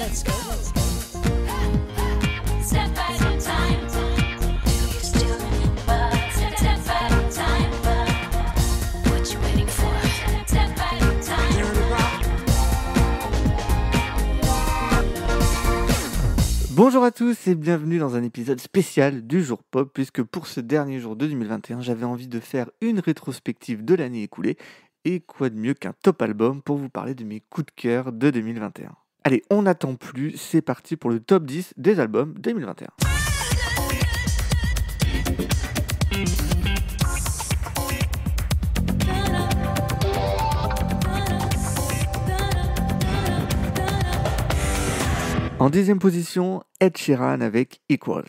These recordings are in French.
let's go. Step at a time. Do you still step at a time? What you waiting for? Step at a time. Bonjour à tous et bienvenue dans un épisode spécial du Jour Pop, puisque pour ce dernier jour de 2021, j'avais envie de faire une rétrospective de l'année écoulée. Et quoi de mieux qu'un top album pour vous parler de mes coups de cœur de 2021. Allez, on n'attend plus, c'est parti pour le top 10 des albums 2021. En 10e position, Ed Sheeran avec Equals.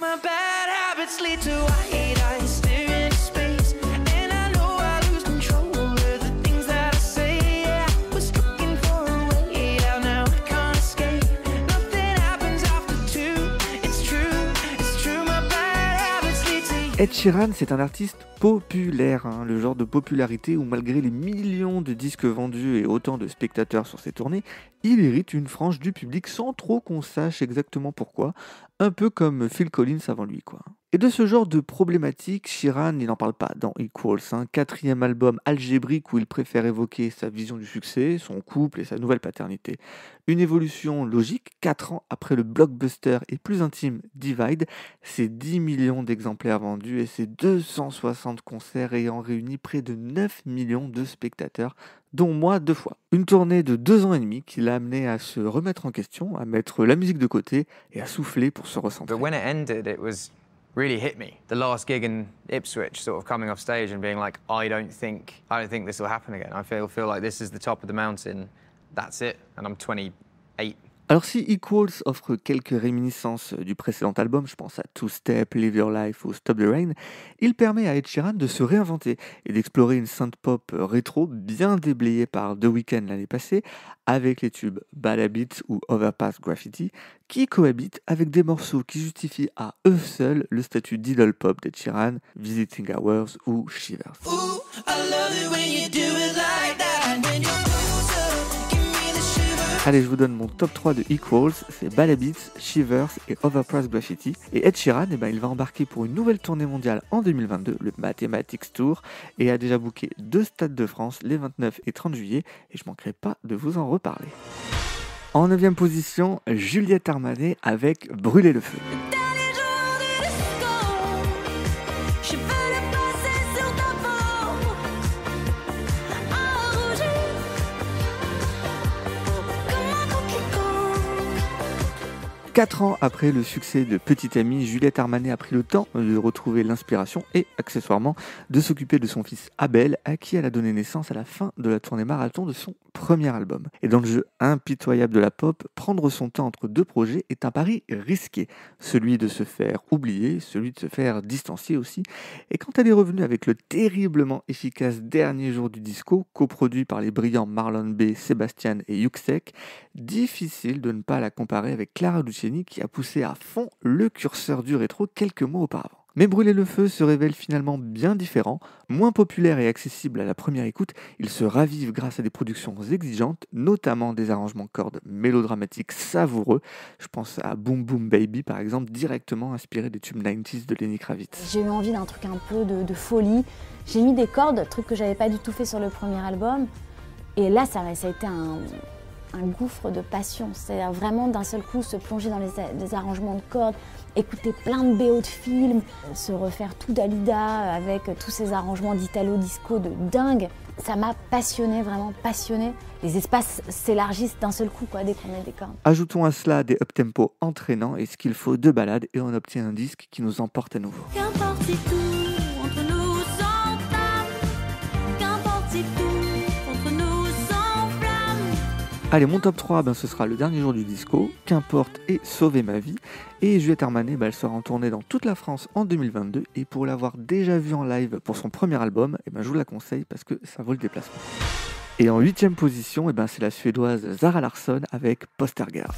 Ed Sheeran, c'est un artiste populaire, le genre de popularité où malgré les millions de disques vendus et autant de spectateurs sur ses tournées, il hérite une frange du public sans trop qu'on sache exactement pourquoi, un peu comme Phil Collins avant lui, quoi. Et de ce genre de problématique, Sheeran, il n'en parle pas dans Equals, quatrième album algébrique où il préfère évoquer sa vision du succès, son couple et sa nouvelle paternité. Une évolution logique, 4 ans après le blockbuster et plus intime Divide, c'est 10 millions d'exemplaires vendus et ses 260 concerts ayant réuni près de 9 millions de spectateurs, dont moi 2 fois. Une tournée de 2 ans et demi qui l'a amené à se remettre en question, à mettre la musique de côté et à souffler pour se recentrer. But when it ended, it was really hit me. The last gig in Ipswich, sort of coming off stage and being like, I don't think this will happen again. I feel like this is the top of the mountain. That's it. And I'm 28. Alors si Equals offre quelques réminiscences du précédent album, je pense à Two Step, Live Your Life ou Stop the Rain, il permet à Ed Sheeran de se réinventer et d'explorer une synth-pop rétro bien déblayée par The Weeknd l'année passée, avec les tubes Bad Habits ou Overpass Graffiti, qui cohabitent avec des morceaux qui justifient à eux seuls le statut d'idol pop d'Ed Sheeran, Visiting Hours ou Shivers. Ooh, I love it when you do it like that. When you're closer, give me the shiver. Allez, je vous donne mon top 3 de Equals, c'est Bad Habits, Shivers et Overpriced Graffiti. Et Ed Sheeran, il va embarquer pour une nouvelle tournée mondiale en 2022, le Mathematics Tour, et a déjà booké 2 stades de France les 29 et 30 juillet, et je manquerai pas de vous en reparler. En 9e position, Juliette Armanet avec Brûler le feu. Dernier jour du disco, je veux le passer sur ta peau, enrougi comme un coquelicot. 4 ans après le succès de Petite Amie, Juliette Armanet a pris le temps de retrouver l'inspiration et, accessoirement, de s'occuper de son fils Abel, à qui elle a donné naissance à la fin de la tournée marathon de son premier album. Et dans le jeu impitoyable de la pop, prendre son temps entre 2 projets est un pari risqué. Celui de se faire oublier, celui de se faire distancier aussi. Et quand elle est revenue avec le terriblement efficace Dernier jour du disco, coproduit par les brillants Marlon B, Sébastien et Yuxek, difficile de ne pas la comparer avec Clara Luciani qui a poussé à fond le curseur du rétro quelques mois auparavant. Mais Brûler le feu se révèle finalement bien différent, moins populaire et accessible à la première écoute, il se ravive grâce à des productions exigeantes, notamment des arrangements cordes mélodramatiques savoureux. Je pense à Boom Boom Baby par exemple, directement inspiré des tubes 90s de Lenny Kravitz. J'ai eu envie d'un truc un peu de folie. J'ai mis des cordes, truc que j'avais pas du tout fait sur le premier album. Et là, ça a été un gouffre de passion. C'est vraiment d'un seul coup se plonger dans les arrangements de cordes, écouter plein de BO de films, se refaire tout Dalida avec tous ces arrangements d'italo-disco de dingue. Ça m'a passionnée, vraiment passionnée. Les espaces s'élargissent d'un seul coup dès qu'on met des cordes. Ajoutons à cela des up-tempo entraînants et ce qu'il faut de balade et on obtient un disque qui nous emporte à nouveau. Qu'importe si tout entre nous s'entame, qu'importe si tout entre nous s'enflamme. Allez, mon top 3, ce sera le Dernier jour du disco, Qu'importe et Sauver ma vie. Et Juliette Armanet, elle sera en tournée dans toute la France en 2022. Et pour l'avoir déjà vue en live pour son premier album, je vous la conseille parce que ça vaut le déplacement. Et en 8e position, c'est la Suédoise Zara Larsson avec Poster Girl.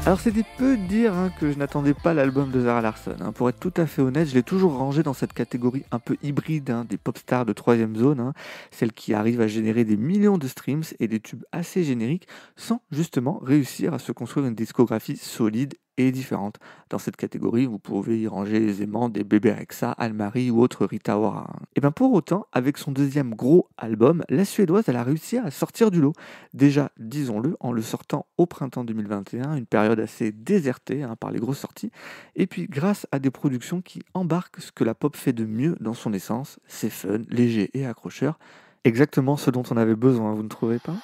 Alors c'était peu dire que je n'attendais pas l'album de Zara Larsson. Pour être tout à fait honnête, je l'ai toujours rangé dans cette catégorie un peu hybride des pop stars de troisième zone, celles qui arrivent à générer des millions de streams et des tubes assez génériques sans justement réussir à se construire une discographie solide et différente. Dans cette catégorie, vous pouvez y ranger aisément des Bebe Rexha, Anne-Marie ou autres Rita Ora. Et bien pour autant, avec son deuxième gros album, la Suédoise elle a réussi à sortir du lot. Déjà, disons-le, en le sortant au printemps 2021, une période assez désertée par les grosses sorties, et puis grâce à des productions qui embarquent ce que la pop fait de mieux dans son essence, c'est fun, léger et accrocheur, exactement ce dont on avait besoin, vous ne trouvez pas ?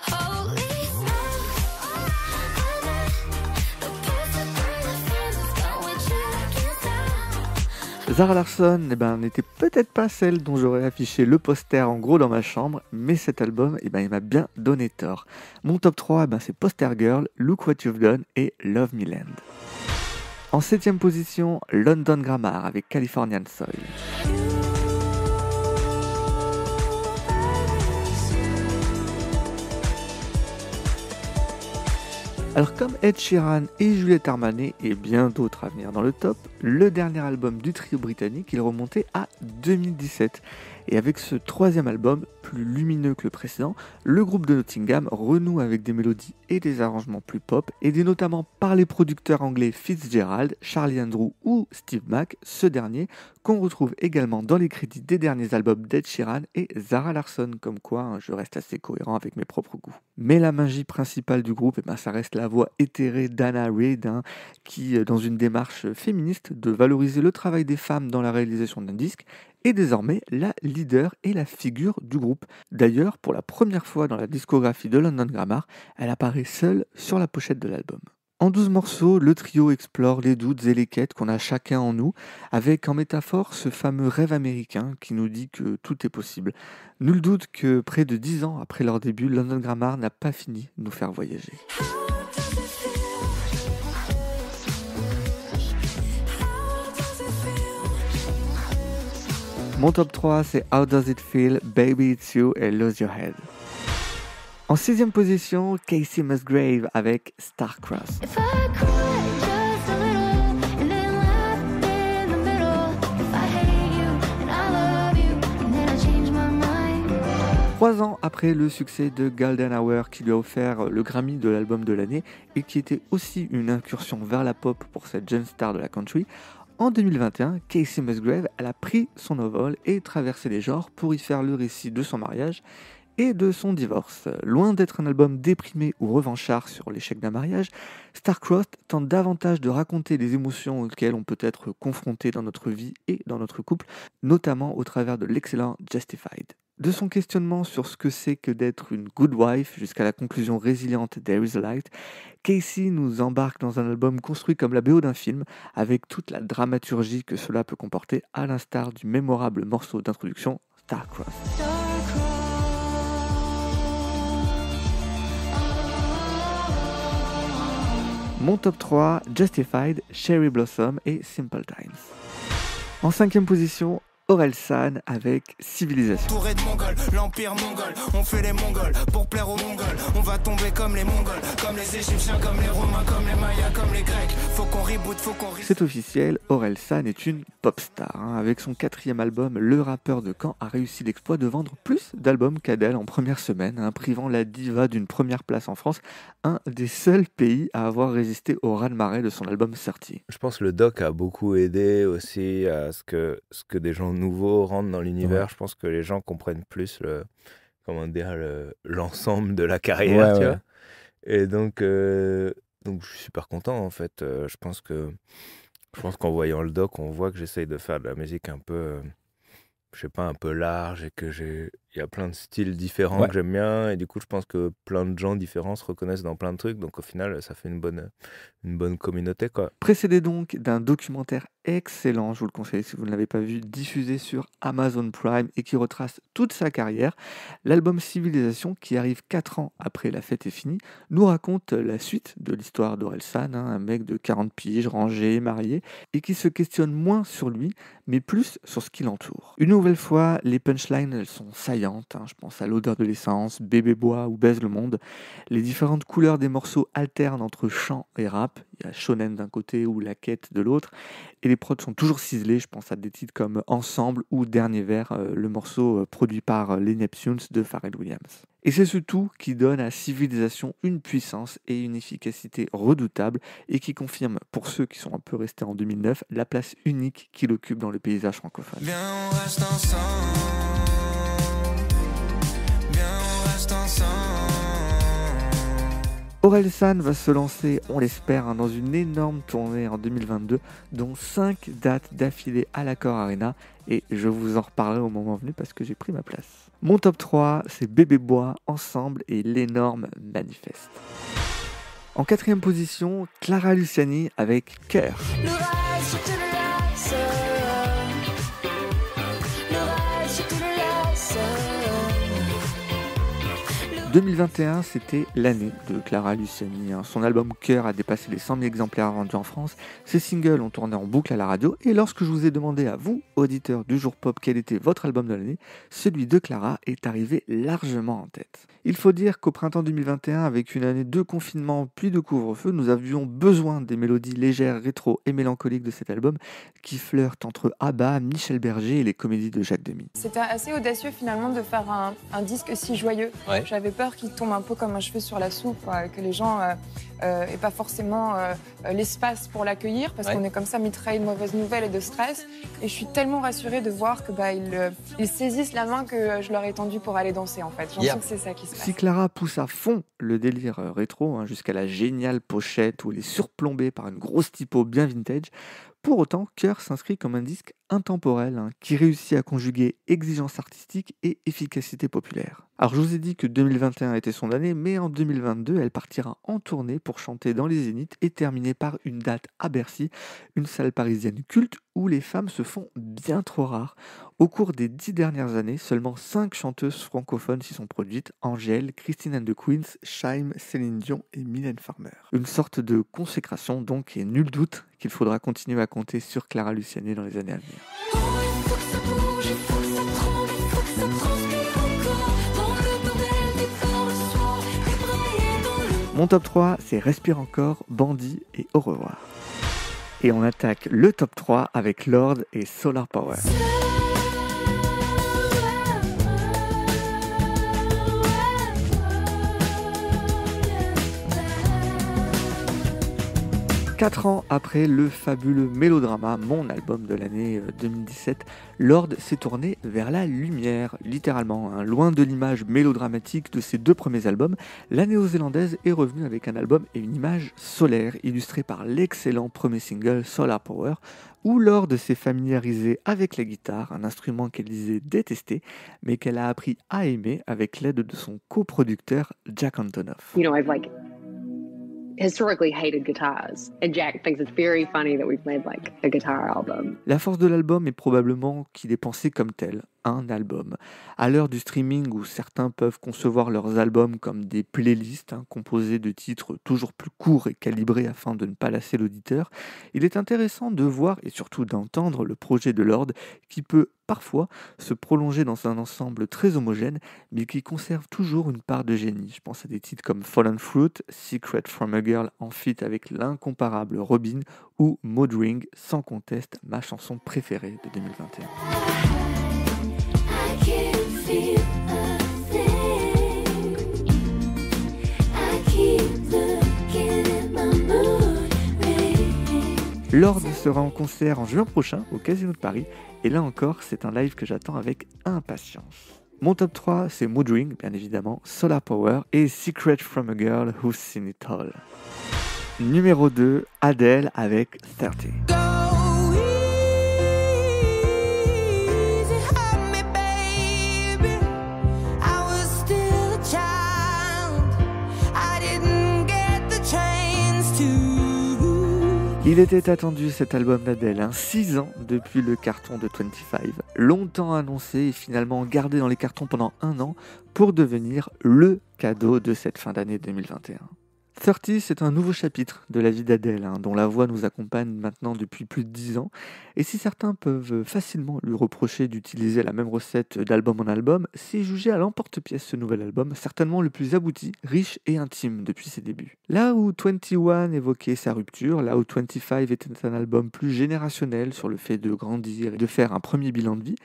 Zara Larsson n'était peut-être pas celle dont j'aurais affiché le poster en gros dans ma chambre, mais cet album il m'a bien donné tort. Mon top 3 c'est Poster Girl, Look What You've Done et Love Me Land. En 7ème position, London Grammar avec Californian Soil. Alors comme Ed Sheeran et Juliette Armanet et bien d'autres à venir dans le top, le dernier album du trio britannique il remontait à 2017. Et avec ce troisième album, plus lumineux que le précédent, le groupe de Nottingham renoue avec des mélodies et des arrangements plus pop, aidés notamment par les producteurs anglais Fitzgerald, Charlie Andrew ou Steve Mac, ce dernier qu'on retrouve également dans les crédits des derniers albums d'Ed Sheeran et Zara Larsson, comme quoi je reste assez cohérent avec mes propres goûts. Mais la magie principale du groupe, ça reste la voix éthérée d'Anna Reid, qui, dans une démarche féministe de valoriser le travail des femmes dans la réalisation d'un disque, est désormais la leader et la figure du groupe. D'ailleurs, pour la première fois dans la discographie de London Grammar, elle apparaît seule sur la pochette de l'album. En 12 morceaux, le trio explore les doutes et les quêtes qu'on a chacun en nous, avec en métaphore ce fameux rêve américain qui nous dit que tout est possible. Nul doute que près de 10 ans après leur début, London Grammar n'a pas fini de nous faire voyager. Mon top 3, c'est How Does It Feel, Baby It's You et Lose Your Head. En 6ème position, Casey Musgrave avec Star-Crossed. If I cry just a little and then laugh in the middle, if I hate you and I love you and then I change my mind. 3 ans après le succès de Golden Hour qui lui a offert le Grammy de l'album de l'année et qui était aussi une incursion vers la pop pour cette jeune star de la country, en 2021, Casey Musgrave elle a pris son envol et traversé les genres pour y faire le récit de son mariage et de son divorce. Loin d'être un album déprimé ou revanchard sur l'échec d'un mariage, Star-Crossed tente davantage de raconter les émotions auxquelles on peut être confronté dans notre vie et dans notre couple, notamment au travers de l'excellent Justified. De son questionnement sur ce que c'est que d'être une good wife jusqu'à la conclusion résiliente There Is a Light, Casey nous embarque dans un album construit comme la BO d'un film, avec toute la dramaturgie que cela peut comporter, à l'instar du mémorable morceau d'introduction Star-Crossed. Mon top 3, Justified, Cherry Blossom et Simple Times. En 5ème position, Orelsan avec Civilisation. Touré de Mongols, l'empire mongol, on fait les Mongols pour plaire aux Mongols. On va tomber comme les Mongols, comme les Égyptiens, comme les Romains, comme les Mayas, comme les Grecs. Faut qu'on reboot, faut qu'on C'est officiel, Orelsan est une pop star. Avec son 4e album, le rappeur de Caen a réussi l'exploit de vendre plus d'albums qu'Adèle en première semaine, privant la diva d'une première place en France, un des seuls pays à avoir résisté au raz-de-marée de son album sorti. Je pense que le doc a beaucoup aidé aussi à ce que des gens nouveaux rentrent dans l'univers. Ouais. Je pense que les gens comprennent plus l'ensemble de la carrière, tu Ouais. vois. Et donc je suis super content en fait. Je pense qu'en voyant le doc, on voit que j'essaye de faire de la musique un peu, je sais pas, un peu large et il y a plein de styles différents Ouais. que j'aime bien. Et du coup, je pense que plein de gens différents se reconnaissent dans plein de trucs. Donc au final, ça fait une bonne communauté, quoi. Précédé donc d'un documentaire excellent, je vous le conseille si vous ne l'avez pas vu, diffusé sur Amazon Prime et qui retrace toute sa carrière, l'album Civilisation, qui arrive 4 ans après La Fête est finie, nous raconte la suite de l'histoire d'Orelsan, un mec de 40 piges, rangé, marié, et qui se questionne moins sur lui, mais plus sur ce qui l'entoure. Une nouvelle fois, les punchlines elles sont saillantes, je pense à l'odeur de l'essence, Bébé bois ou Baise le monde. Les différentes couleurs des morceaux alternent entre chant et rap, Il y a Shonen d'un côté ou La Quête de l'autre. Et les prods sont toujours ciselés. Je pense à des titres comme Ensemble ou Dernier Vers, le morceau produit par les Neptunes de Pharrell Williams. Et c'est ce tout qui donne à Civilisation une puissance et une efficacité redoutables et qui confirme, pour ceux qui sont un peu restés en 2009, la place unique qu'il occupe dans le paysage francophone. Viens, on reste ensemble. Viens, on reste ensemble. Orelsan va se lancer, on l'espère, dans une énorme tournée en 2022, dont 5 dates d'affilée à l'Accor Arena, et je vous en reparlerai au moment venu parce que j'ai pris ma place. Mon top 3, c'est Bébé Bois, Ensemble et l'énorme Manifeste. En 4e position, Clara Luciani avec Cœur. L'orage, je te le laisse. L'orage, je te le laisse. 2021, c'était l'année de Clara Luciani. Son album Cœur a dépassé les 100 000 exemplaires vendus en France. Ses singles ont tourné en boucle à la radio. Et lorsque je vous ai demandé à vous, auditeurs du Jour Pop, quel était votre album de l'année, celui de Clara est arrivé largement en tête. Il faut dire qu'au printemps 2021, avec une année de confinement puis de couvre-feu, nous avions besoin des mélodies légères, rétro et mélancoliques de cet album qui flirtent entre ABBA, Michel Berger et les comédies de Jacques Demy. C'était assez audacieux finalement de faire un disque si joyeux. Ouais. J'avais peur qu'il tombe un peu comme un cheveu sur la soupe, que les gens aient pas forcément l'espace pour l'accueillir parce Ouais. qu'on est comme ça mitraillé de mauvaises nouvelles et de stress. Et je suis tellement rassurée de voir que ils saisissent la main que je leur ai tendue pour aller danser en fait. J'ai l'impression que c'est ça qui se passe. Si Clara pousse à fond le délire rétro, jusqu'à la géniale pochette où elle est surplombée par une grosse typo bien vintage, pour autant, Cœur s'inscrit comme un disque intemporel qui réussit à conjuguer exigence artistique et efficacité populaire. Alors je vous ai dit que 2021 était son année, mais en 2022, elle partira en tournée pour chanter dans les Zéniths et terminer par une date à Bercy, une salle parisienne culte où les femmes se font bien trop rares. Au cours des 10 dernières années, seulement 5 chanteuses francophones s'y sont produites, Angèle, Christine and the Queens, Shaim, Céline Dion et Mylène Farmer. Une sorte de consécration donc, et nul doute qu'il faudra continuer à compter sur Clara Luciani dans les années à venir. Oh, il faut que ça bouge, il faut que ça tremble, il faut que ça transpire encore. Dans le bordel des corps le soir, débraillé dans le... Mon top 3, c'est Respire encore, Bandit et Au revoir. Et on attaque le top 3 avec Lord et Solar Power. 4 ans après le fabuleux mélodrama, mon album de l'année 2017, Lorde s'est tourné vers la lumière, littéralement. Loin de l'image mélodramatique de ses 2 premiers albums, la néo-zélandaise est revenue avec un album et une image solaire, illustrée par l'excellent premier single Solar Power, où Lorde s'est familiarisée avec la guitare, un instrument qu'elle disait détester, mais qu'elle a appris à aimer avec l'aide de son coproducteur Jack Antonoff. You know, I've historically hated guitars, and Jack thinks it's very funny that we've made a guitar album. La force de l'album est probablement qu'il est pensé comme tel, un album. À l'heure du streaming où certains peuvent concevoir leurs albums comme des playlists composées de titres toujours plus courts et calibrés afin de ne pas lasser l'auditeur, il est intéressant de voir et surtout d'entendre le projet de Lorde qui peut parfois se prolonger dans un ensemble très homogène mais qui conserve toujours une part de génie. Je pense à des titres comme Fallen Fruit, Secret from a Girl en feat avec l'incomparable Robin ou Maud Ring, sans conteste ma chanson préférée de 2021. I can't feel a thing. I keep looking at my mood ring. Lorde sera en concert en juin prochain au Casino de Paris et là encore c'est un live que j'attends avec impatience. Mon top 3 c'est Mood Ring bien évidemment, Solar Power et Secret from a Girl Who's Seen It All. Numéro 2, Adele avec 30. Il était attendu cet album d'Adele, 6 ans depuis le carton de 25, longtemps annoncé et finalement gardé dans les cartons pendant 1 an pour devenir le cadeau de cette fin d'année 2021. 30, c'est un nouveau chapitre de la vie d'Adèle, dont la voix nous accompagne maintenant depuis plus de 10 ans. Et si certains peuvent facilement lui reprocher d'utiliser la même recette d'album en album, c'est jugé à l'emporte-pièce ce nouvel album, certainement le plus abouti, riche et intime depuis ses débuts. Là où 21 évoquait sa rupture, là où 25 était un album plus générationnel sur le fait de grandir et de faire un premier bilan de vie,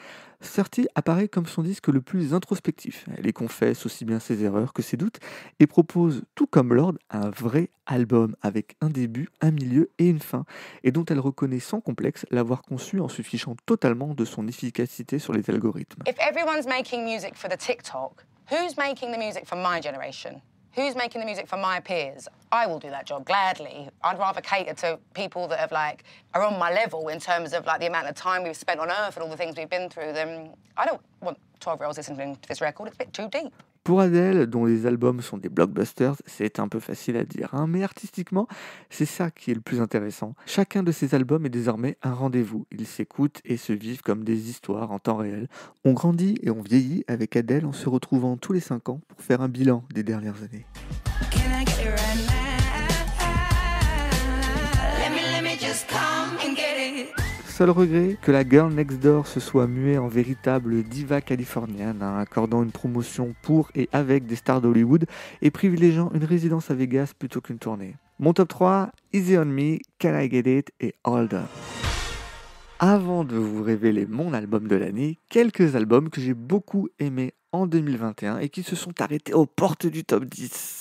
30 apparaît comme son disque le plus introspectif. Elle y confesse aussi bien ses erreurs que ses doutes et propose, tout comme Lorde, un vrai album avec un début, un milieu et une fin, et dont elle reconnaît sans complexe l'avoir conçu en se fichant totalement de son efficacité sur les algorithmes. If everyone's making music for the TikTok, who's making the music for my generation? Who's making the music for my peers? I will do that job gladly. I'd rather cater to people that have are on my level in terms of the amount of time we've spent on Earth and all the things we've been through. Than I don't want 12-year-olds listening to this record. It's a bit too deep. Pour Adèle, dont les albums sont des blockbusters, c'est un peu facile à dire, mais artistiquement, c'est ça qui est le plus intéressant. Chacun de ces albums est désormais un rendez-vous. Ils s'écoutent et se vivent comme des histoires en temps réel. On grandit et on vieillit avec Adèle en se retrouvant tous les 5 ans pour faire un bilan des dernières années. Seul regret, que la Girl Next Door se soit muée en véritable diva californienne, accordant une promotion pour et avec des stars d'Hollywood et privilégiant une résidence à Vegas plutôt qu'une tournée. Mon top 3, Easy on Me, Can I Get It et Hold Up. Avant de vous révéler mon album de l'année, quelques albums que j'ai beaucoup aimés en 2021 et qui se sont arrêtés aux portes du top 10.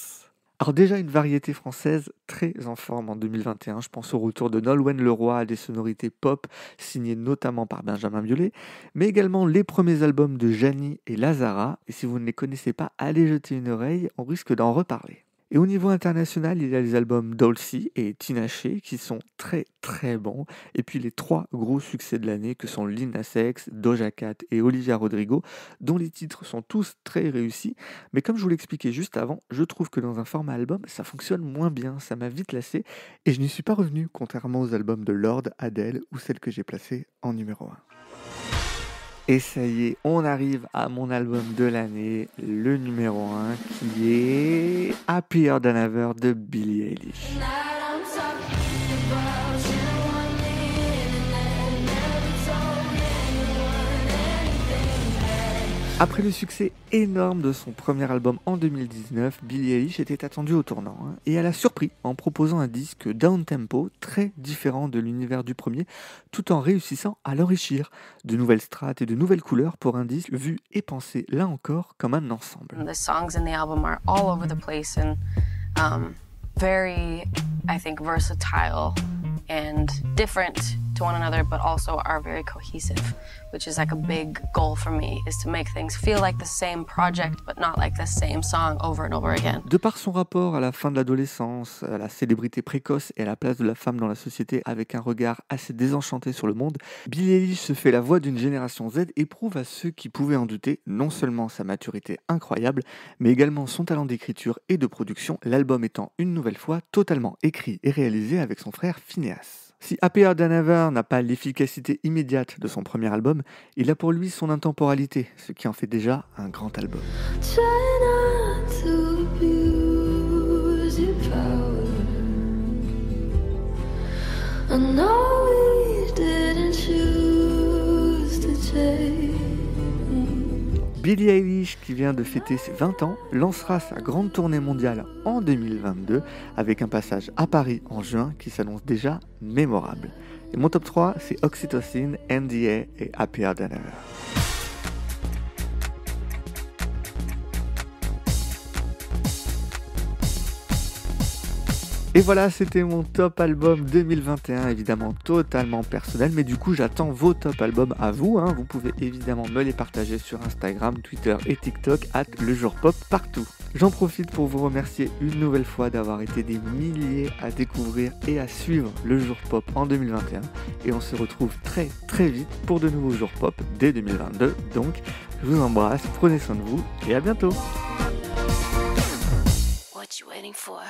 Alors déjà une variété française très en forme en 2021, je pense au retour de Nolwenn Leroy à des sonorités pop signées notamment par Benjamin Biolay, mais également les premiers albums de Jani et Lazara, et si vous ne les connaissez pas, allez jeter une oreille, on risque d'en reparler. Et au niveau international, il y a les albums Dolce et Tinashe qui sont très très bons. Et puis les 3 gros succès de l'année que sont Lil Nas X, Doja Cat et Olivia Rodrigo, dont les titres sont tous très réussis. Mais comme je vous l'expliquais juste avant, je trouve que dans un format album, ça fonctionne moins bien, ça m'a vite lassé. Et je n'y suis pas revenu, contrairement aux albums de Lorde, Adele ou celle que j'ai placée en numéro 1. Et ça y est, on arrive à mon album de l'année, le numéro 1, qui est Happier Than Ever de Billie Eilish. Après le succès énorme de son premier album en 2019, Billie Eilish était attendue au tournant et elle a surpris en proposant un disque down-tempo très différent de l'univers du premier, tout en réussissant à l'enrichir de nouvelles strates et de nouvelles couleurs pour un disque vu et pensé là encore comme un ensemble. The songs in the album are all over the place and very, I think, versatile and different to one another, but also are very cohesive, which is a big goal for me, is to make things feel like the same project, but not like the same song over and over again. De par son rapport à la fin de l'adolescence, à la célébrité précoce et à la place de la femme dans la société avec un regard assez désenchanté sur le monde, Billie Eilish se fait la voix d'une génération Z et prouve à ceux qui pouvaient en douter non seulement sa maturité incroyable, mais également son talent d'écriture et de production, l'album étant une nouvelle fois totalement écrit et réalisé avec son frère Phineas. Si Happier Than Ever n'a pas l'efficacité immédiate de son premier album, il a pour lui son intemporalité, ce qui en fait déjà un grand album. Billie Eilish, qui vient de fêter ses 20 ans, lancera sa grande tournée mondiale en 2022 avec un passage à Paris en juin qui s'annonce déjà mémorable. Et mon top 3, c'est Oxytocin, NDA et Happier Than Ever. Et voilà, c'était mon top album 2021, évidemment totalement personnel, mais du coup j'attends vos top albums à vous, Vous pouvez évidemment me les partager sur Instagram, Twitter et TikTok, @lejourpop partout. J'en profite pour vous remercier une nouvelle fois d'avoir été des milliers à découvrir et à suivre le Jour Pop en 2021, et on se retrouve très très vite pour de nouveaux Jours Pop dès 2022, donc je vous embrasse, prenez soin de vous et à bientôt. What you waiting for?